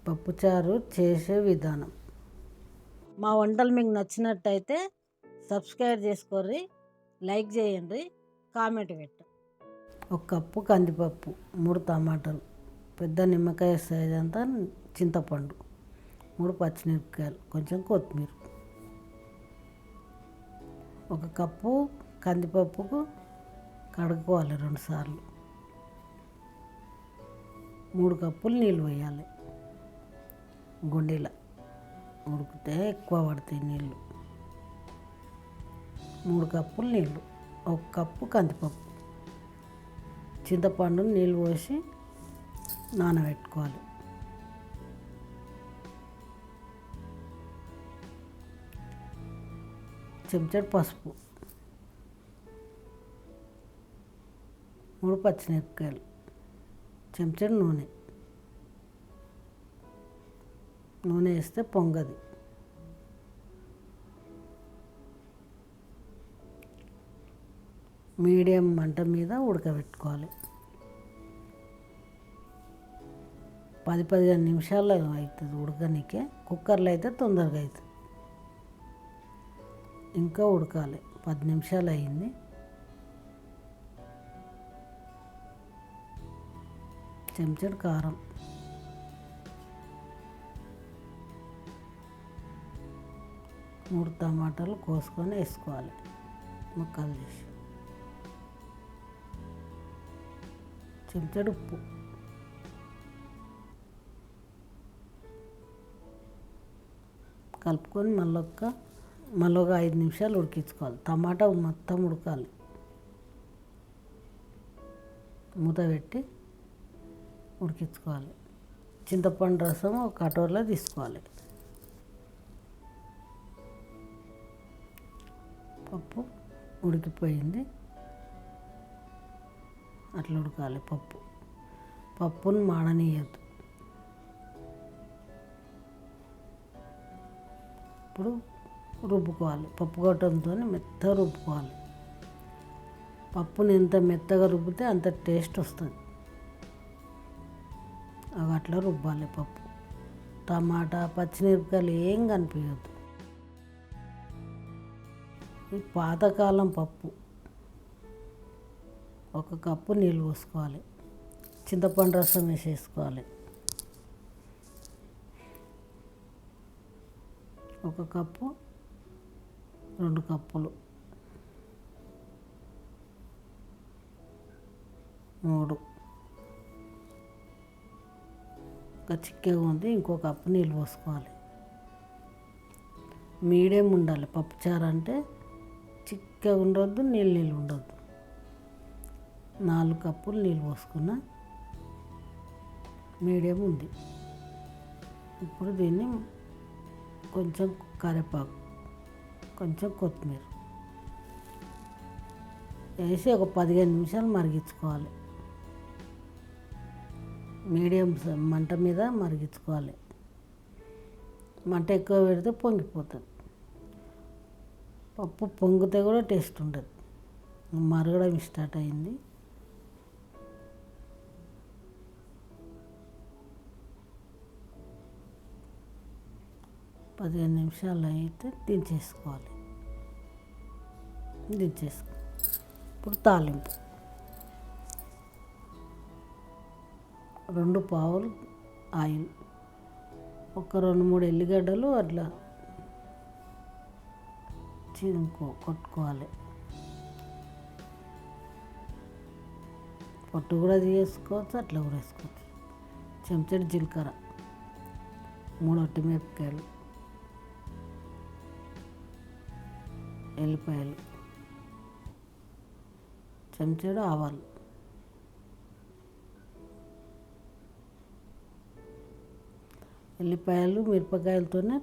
పప్పుచారు చేసే విధానం. మా వంటలు మీకు నచ్చినట్టయితే సబ్స్క్రైబ్ చేసుకోర్రి, లైక్ చేయండి, కామెంట్ పెట్టండి. 1 కప్పు కందిపప్పు, 3 టమాటాలు, పెద్ద నిమ్మకాయ సైజ్ అంతా చింతపండు, 3 పచ్చిమిరపకాయలు, కొంచెం కొత్తిమీర. 1 కప్పు కందిపప్పుకు కడుక్కోవాలి 2 సార్లు. 3 కప్పులు నీళ్ళు వేయాలి. గుండెల ఉడికితే ఎక్కువ పడతాయి నీళ్ళు. 3 కప్పులు నీళ్ళు, 1 కప్పు కందిపప్పు, చింతపండు నీళ్ళు పోసి నానబెట్టుకోవాలి. చెంచాడు పసుపు, 3 పచ్చిమిరపకాయలు, చెంచాడు నూనె. నూనె వేస్తే పొంగది. మీడియం మంట మీద ఉడకబెట్టుకోవాలి. 10-15 నిమిషాల్లో అవుతుంది ఉడకనికే. కుక్కర్లో అయితే తొందరగా అవుతుంది. ఇంకా ఉడకాలి. 10 నిమిషాలు అయింది. చెంచాడు కారం, 3 టమాటాలు కోసుకొని వేసుకోవాలి ముక్కలు చేసి. చెంచాడు ఉప్పు, కలుపుకొని మళ్ళీ ఒక 5 నిమిషాలు ఉడికించుకోవాలి. టమాటా మొత్తం ఉడకాలి. మూత పెట్టి ఉడికించుకోవాలి. చింతపండు రసం ఒక కటోరలో తీసుకోవాలి. పప్పు ఉడికిపోయింది. అట్లా ఉడకాలి పప్పును మాడనీయద్దు. ఇప్పుడు రుబ్బుకోవాలి. పప్పు గొట్టంతో మెత్తగా రుబ్బుకోవాలి. పప్పుని ఎంత మెత్తగా రుబ్బితే అంత టేస్ట్ వస్తుంది. అవి అట్లా రుబ్బాలి. పప్పు, టమాటా, పచ్చిమిరపకాయలు ఏం కనిపించద్దు. ఈ పాతకాలం పప్పు. 1 కప్పు నీళ్ళు పోసుకోవాలి. చింతపండు రసం వేసేసుకోవాలి. 1 కప్పు, 2 కప్పులు, 3. ఇంకా చిక్కగా ఉంది. ఇంకో కప్పు నీళ్ళు పోసుకోవాలి. మీడియం ఉండాలి. పప్పుచారు అంటే చిక్కగా ఉండొద్దు, నీళ్ళు ఉండొద్దు. 4 కప్పులు నీళ్ళు పోసుకున్నా. మీడియం ఉంది. ఇప్పుడు దీన్ని కొంచెం కరివేపాకు, కొంచెం కొత్తిమీర వేసి ఒక 15 నిమిషాలు మరిగించుకోవాలి. మీడియం మంట మీద మరిగించుకోవాలి. మంట ఎక్కువ పెడితే పొంగిపోతుంది. పప్పు పొంగితే కూడా టేస్ట్ ఉండదు. మరగడం స్టార్ట్ అయింది. పదిహేను నిమిషాలు అయితే దించేసుకోవాలి. ఇప్పుడు తాలింపు. 2 పావులు ఆయిల్, ఒక 2-3 ఎల్లిగడ్డలు అట్లా కొట్టుకోవాలి. పొట్టు కూడా తీసుకోవచ్చు, అట్లా కూడా వేసుకోవచ్చు. చెంచాడు జీలకర్ర, 3 ఒట్టిమిరపకాయలు, ఎల్లిపాయలు, చెంచాడు ఆవాలు, ఎల్లిపాయలు మిరపకాయలతోనే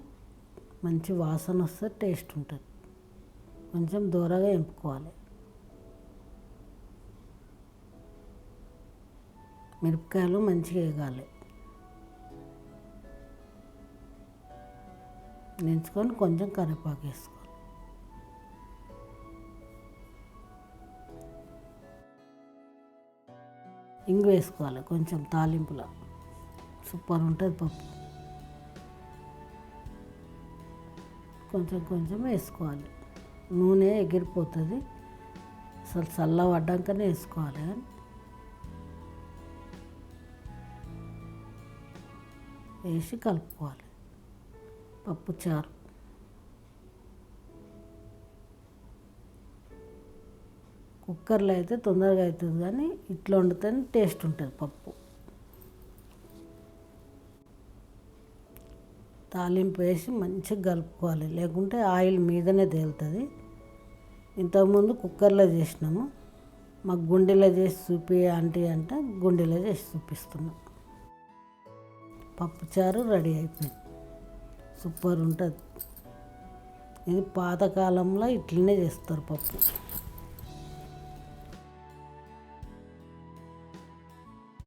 మంచి వాసన వస్తే టేస్ట్ ఉంటుంది. కొంచెం దూరగా ఎంపుకోవాలి. మిరపకాయలు మంచిగా వేగాలి. దించుకొని కొంచెం కరివేపాకు వేసుకోవాలి. ఇంగు వేసుకోవాలి కొంచెం తాలింపులో. సూపర్ ఉంటుంది పప్పు. కొంచెం కొంచెం వేసుకోవాలి. నూనె ఎగిరిపోతుంది, అసలు చల్లబడ్డాకనే వేసుకోవాలి. వేసి కలుపుకోవాలి. పప్పుచారు కుక్కర్లో అయితే తొందరగా అవుతుంది, కానీ ఇట్లా వండితేనే టేస్ట్ ఉంటుంది పప్పు. తాలింపు వేసి మంచిగా కలుపుకోవాలి, లేకుంటే ఆయిల్ మీదనే తేలుతుంది. ఇంతకుముందు కుక్కర్లో చేసినాము, మాకు గుండెలో చేసి చూపి ఆంటీ అంటే గుండెలో చేసి చూపిస్తున్నాం. పప్పుచారు రెడీ అయిపోయింది, సూపర్ ఉంటుంది. ఇది పాతకాలంలో ఇట్లనే చేస్తారు పప్పు.